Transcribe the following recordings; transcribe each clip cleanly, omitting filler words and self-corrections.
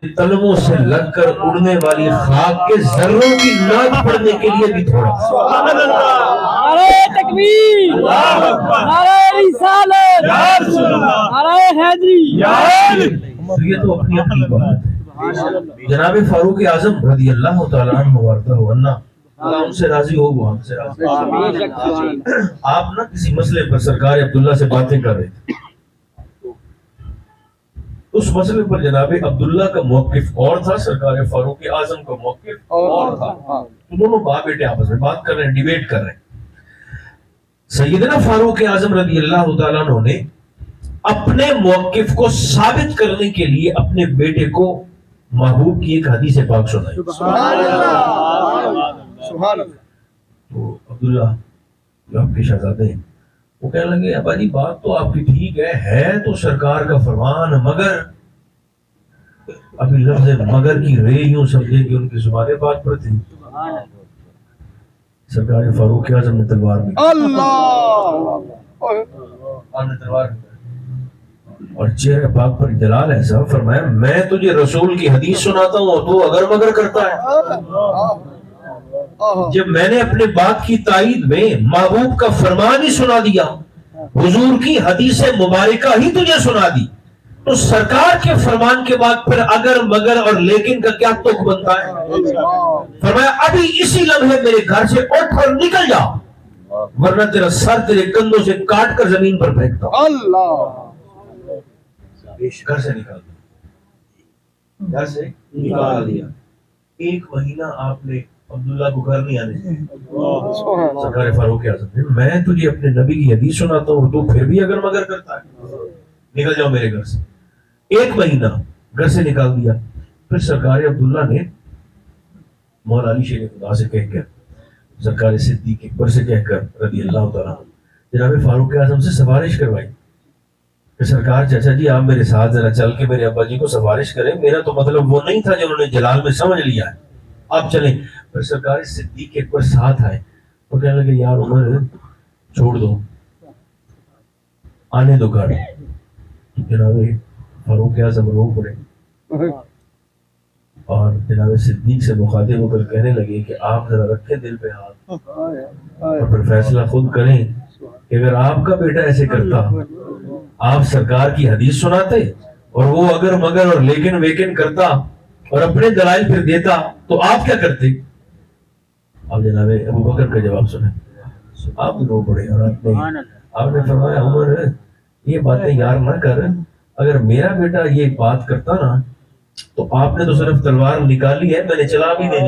तलवों से लगकर उड़ने वाली खाक के जर्रों की नाद पढ़ने के लिए भी थोड़ा। नारे तकबीर, नारे रिसालत, नारे हैदरी। तो ये तो अपनी अपनी बात है। जनाब फारूक आजम रज़ी अल्लाह तआला अन्हु वरज़ा अल्लाह उनसे राजी हो, वो हमसे राजी हो। आप ना किसी मसले पर सरकार अब्दुल्ला से बातें कर रहे थे, उस मसले पर जनाब अब्दुल्ला का मौकिफ और था, सरकार फारूक आजम का मौकिफ और था। तो दोनों बाप बेटे आपस में बात कर रहे हैं, डिबेट कर रहे हैं। सैयदना फारूक आजम रज़ी अल्लाह तआला अन्हु ने अपने मौकिफ को साबित करने के लिए अपने बेटे को महबूब की एक हदीस पाक सुनाई। तो अब्दुल्ला जो आपके शहजादे हैं वो कहने लगे, अब्बा जी बात तो आपकी ठीक है तो सरकार का फरमान, मगर अभी लफ्ज़ मगर की रे यूं समझे कि उनकी जुबान बात पर थी। सरकार फारूक आजम ने तलवार निकाली और चेहरे पाक पर जलाल ऐसा फरमाया, मैं तुझे रसूल की हदीस सुनाता हूँ तो अगर मगर करता है। जब मैंने अपने बात की ताईद में महबूब का फरमान ही सुना दिया, हुजूर की हदीस मुबारका ही तुझे सुना दी, तो सरकार के फरमान के बाद फिर अगर मगर और लेकिन का क्या तुक बनता है। फरमाया अभी इसी लम्हे मेरे घर से उठ और निकल जा, वरना तेरा सर तेरे कंधों से काट कर जमीन पर फेंकता हूं। घर से निकाल दिया, घर से निकाल दिया। एक महीना आपने अब्दुल्ला को घर नहीं आने दिया। सरकार फारूक आज़म ने, मैं तुझे अपने नबी की हदीस सुनाता हूँ तो फिर भी अगर मगर करता है, निकल जाओ मेरे घर से। एक महीना घर से निकाल दिया। फिर सरकार अब्दुल्ला ने मौला अली शेर खुदा से कहकर, सरकार सिद्दीक अकबर से कहकर रज़ी अल्लाह तआला जनाब फारूक आज़म से सिफारिश करवाई कि सरकार चाचा जी आप मेरे साथ जरा चल के मेरे अब्बा जी को सिफारिश करें, मेरा तो मतलब वो नहीं था जो उन्होंने जलाल में समझ लिया है, आप चलें। फिर सरकार सिद्दीक अकबर साथ आए तो कहने लगे, यार उमर छोड़ दो, आने दो घर। जनाब फारूक आज़म रो पड़े और जनाब सिद्दीक से मुखातिब होकर कहने लगे कि आप जरा रखें दिल पे हाथ और फिर फैसला खुद करें कि अगर आपका बेटा ऐसे करता, आप सरकार की हदीस सुनाते और वो अगर मगर और लेकिन वेकिन करता और अपने दलाइल फिर देता, तो आप क्या करते। अब जनाब अबू बकर का जवाब सुने, आप रो पड़े और आपने फरमाया, उमर ये बातें यार ना कर, अगर मेरा बेटा ये बात करता ना तो आपने तो सिर्फ तलवार निकाली है, मैंने चला भी नहीं।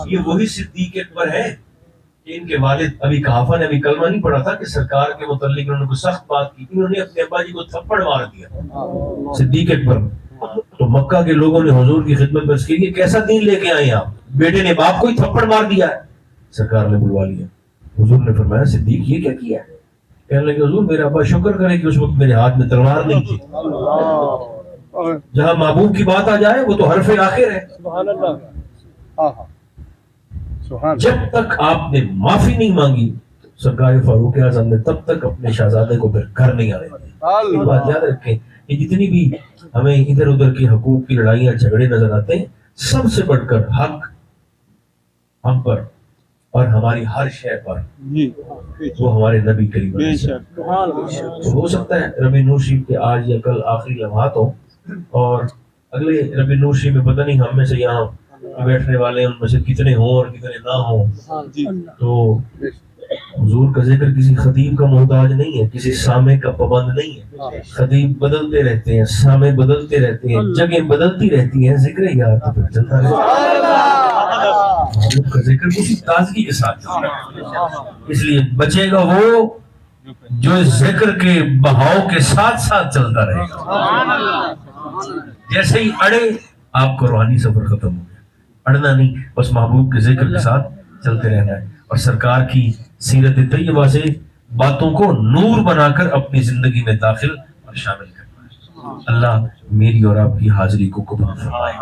ये वही सिद्दीक अकबर है कि इनके वालिद अभी कहाफा ने अभी कलमा नहीं पढ़ा था कि सरकार के मुतल्लिक उन्होंने कोई सख्त बात की थी, उन्होंने अपने अब्बा जी को थप्पड़ मार दिया। सिद्दीक अकबर तो मक्का के लोगों ने हुजूर की खिदमत में की, ये कैसा दीन लेके आए आप, बेटे ने बाप को ही थप्पड़ मार दिया है। सरकार ने बुलवा लिया, हुजूर ने फरमाया, सिद्दीक ये क्या किया है। कहने लगे, हुजूर मेरा अब्बा शुक्र करे कि उस वक्त मेरे हाथ में तलवार नहीं थी। जहां महबूब की बात आ जाए वो तो हरफे आखिर है। जब तक आपने माफी नहीं मांगी सरकार फारूक आज़म ने तब तक अपने शहजादे को फिर घर नहीं आने दिया। बात याद रखें, ये जितनी भी हमें इधर उधर की हकूक की लड़ाइयां झगड़े नजर आते हैं, सबसे बढ़कर हक हम पर और हमारी हर शय पर वो हमारे नबी करीम है। तो हो सकता है रबी नूर शरीफ के आज या कल आखिरी लम्हात हो और अगले रबी नूर शरीफ में पता नहीं हम में से यहाँ बैठने वाले उनमें से कितने हों और कितने ना हों। तो हुजूर का जिक्र किसी खतीब का मोहताज नहीं है, किसी सामे का पाबंद नहीं है। खतीब बदलते रहते हैं, सामे बदलते रहते हैं, जगह बदलती रहती हैं, जिक्र यार तो फिर चलता रहता है। का जिक्र किसी ताजगी के साथ चलता है, इसलिए बचेगा वो जो जिक्र के बहाव के साथ साथ चलता रहेगा। जैसे ही अड़े आपको रूहानी सफर खत्म हो गया, अड़ना नहीं, बस महबूब के जिक्र के साथ चलते रहना है और सरकार की सीरत तैयबा से बातों को नूर बनाकर अपनी जिंदगी में दाखिल और शामिल करना है। अल्लाह मेरी और आपकी हाजिरी को कबूल फरमाए।